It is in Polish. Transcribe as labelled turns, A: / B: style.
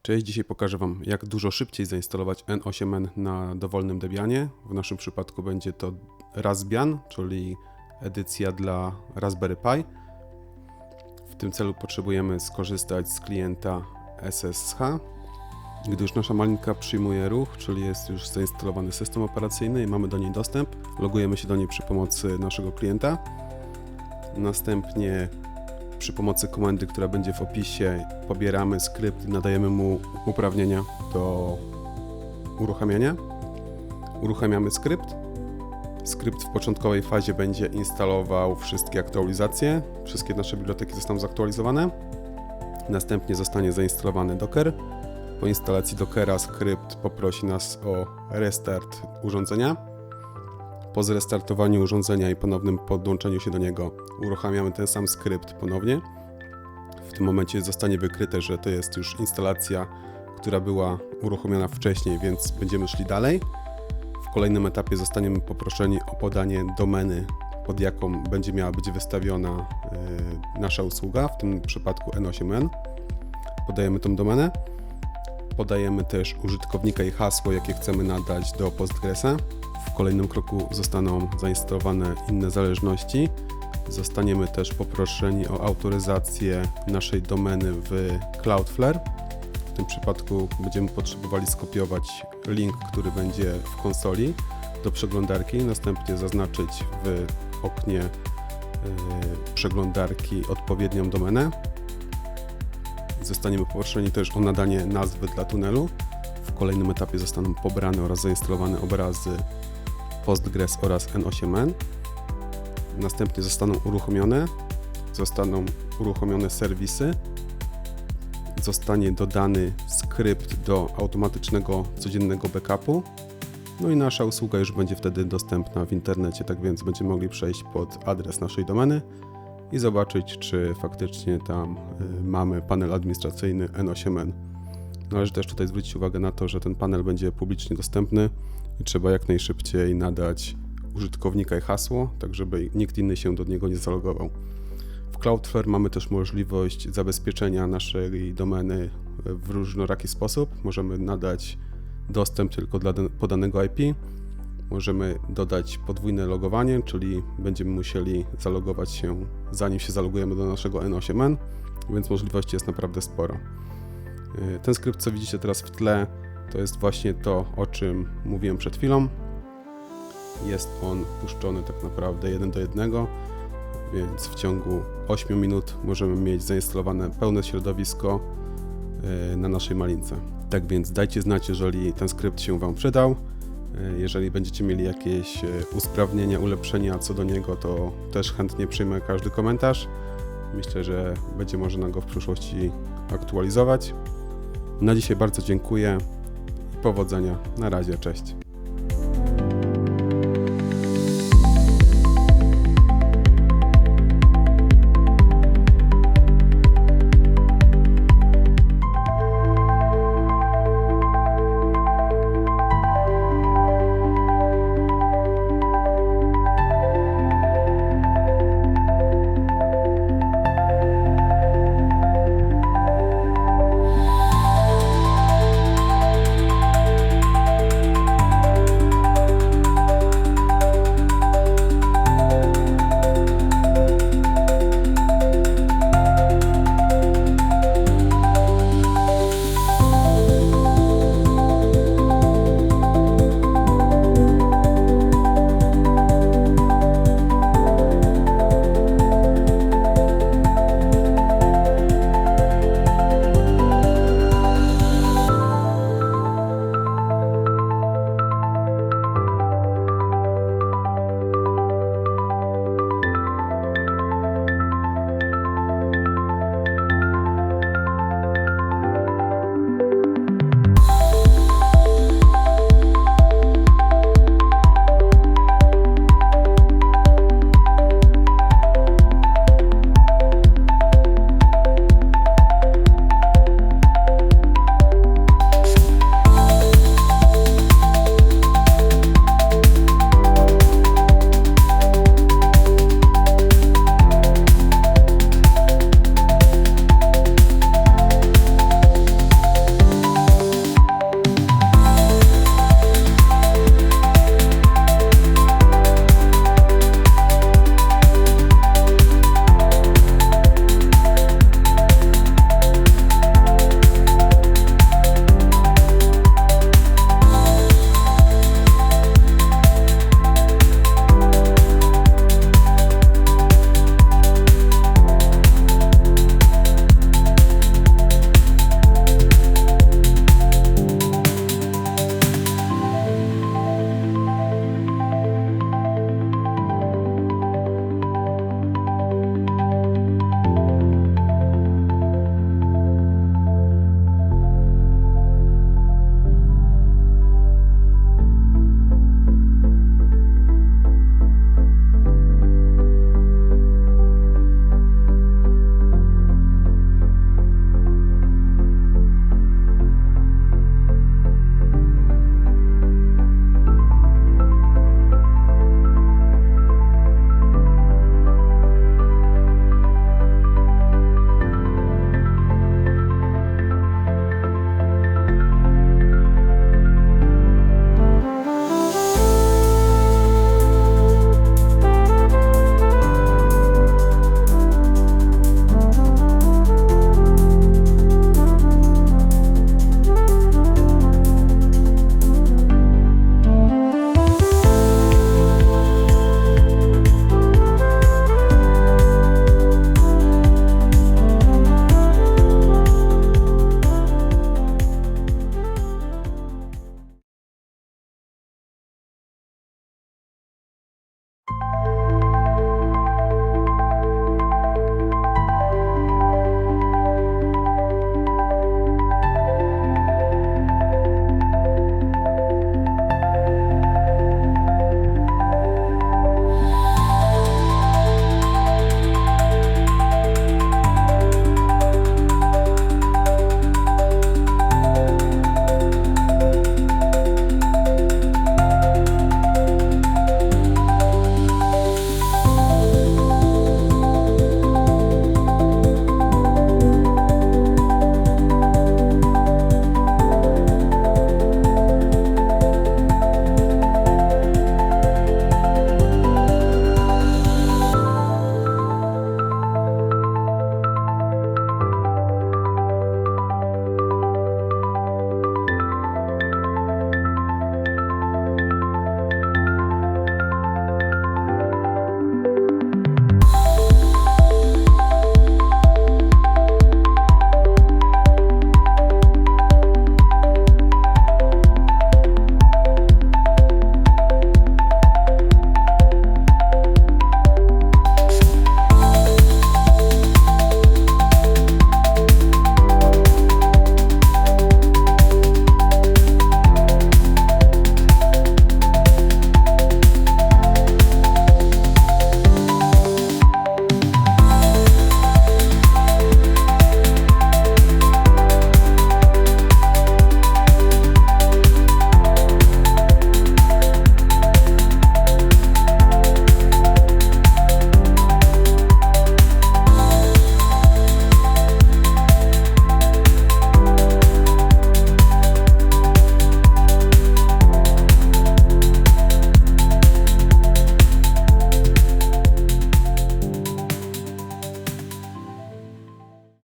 A: Cześć, dzisiaj pokażę Wam, jak dużo szybciej zainstalować n8n na dowolnym Debianie. W naszym przypadku będzie to Raspbian, czyli edycja dla Raspberry Pi. W tym celu potrzebujemy skorzystać z klienta SSH. Gdy już nasza malinka przyjmuje ruch, czyli jest już zainstalowany system operacyjny i mamy do niej dostęp, logujemy się do niej przy pomocy naszego klienta. Następnie przy pomocy komendy, która będzie w opisie, pobieramy skrypt i nadajemy mu uprawnienia do uruchamiania. Uruchamiamy skrypt. Skrypt w początkowej fazie będzie instalował wszystkie aktualizacje. Wszystkie nasze biblioteki zostaną zaktualizowane. Następnie zostanie zainstalowany Docker. Po instalacji Dockera skrypt poprosi nas o restart urządzenia. Po zrestartowaniu urządzenia i ponownym podłączeniu się do niego uruchamiamy ten sam skrypt ponownie. W tym momencie zostanie wykryte, że to jest już instalacja, która była uruchomiona wcześniej, więc będziemy szli dalej. W kolejnym etapie zostaniemy poproszeni o podanie domeny, pod jaką będzie miała być wystawiona nasza usługa, w tym przypadku n8n. Podajemy tą domenę. Podajemy też użytkownika i hasło, jakie chcemy nadać do Postgresa. W kolejnym kroku zostaną zainstalowane inne zależności. Zostaniemy też poproszeni o autoryzację naszej domeny w Cloudflare. W tym przypadku będziemy potrzebowali skopiować link, który będzie w konsoli do przeglądarki, następnie zaznaczyć w oknie przeglądarki odpowiednią domenę. Zostaniemy poproszeni też o nadanie nazwy dla tunelu. W kolejnym etapie zostaną pobrane oraz zainstalowane obrazy Postgres oraz n8n. Następnie zostaną uruchomione serwisy. Zostanie dodany skrypt do automatycznego codziennego backupu. No i nasza usługa już będzie wtedy dostępna w internecie, tak więc będziemy mogli przejść pod adres naszej domeny i zobaczyć, czy faktycznie tam mamy panel administracyjny n8n. Należy też tutaj zwrócić uwagę na to, że ten panel będzie publicznie dostępny i trzeba jak najszybciej nadać użytkownika i hasło, tak żeby nikt inny się do niego nie zalogował. W Cloudflare mamy też możliwość zabezpieczenia naszej domeny w różnoraki sposób. Możemy nadać dostęp tylko dla podanego IP. Możemy dodać podwójne logowanie, czyli będziemy musieli zalogować się, zanim się zalogujemy do naszego n8n, więc możliwości jest naprawdę sporo. Ten skrypt, co widzicie teraz w tle, to jest właśnie to, o czym mówiłem przed chwilą. Jest on puszczony tak naprawdę 1 do 1, więc w ciągu 8 minut możemy mieć zainstalowane pełne środowisko na naszej malince. Tak więc dajcie znać, jeżeli ten skrypt się Wam przydał. Jeżeli będziecie mieli jakieś usprawnienia, ulepszenia co do niego, to też chętnie przyjmę każdy komentarz. Myślę, że będzie można go w przyszłości aktualizować. Na dzisiaj bardzo dziękuję i powodzenia. Na razie, cześć.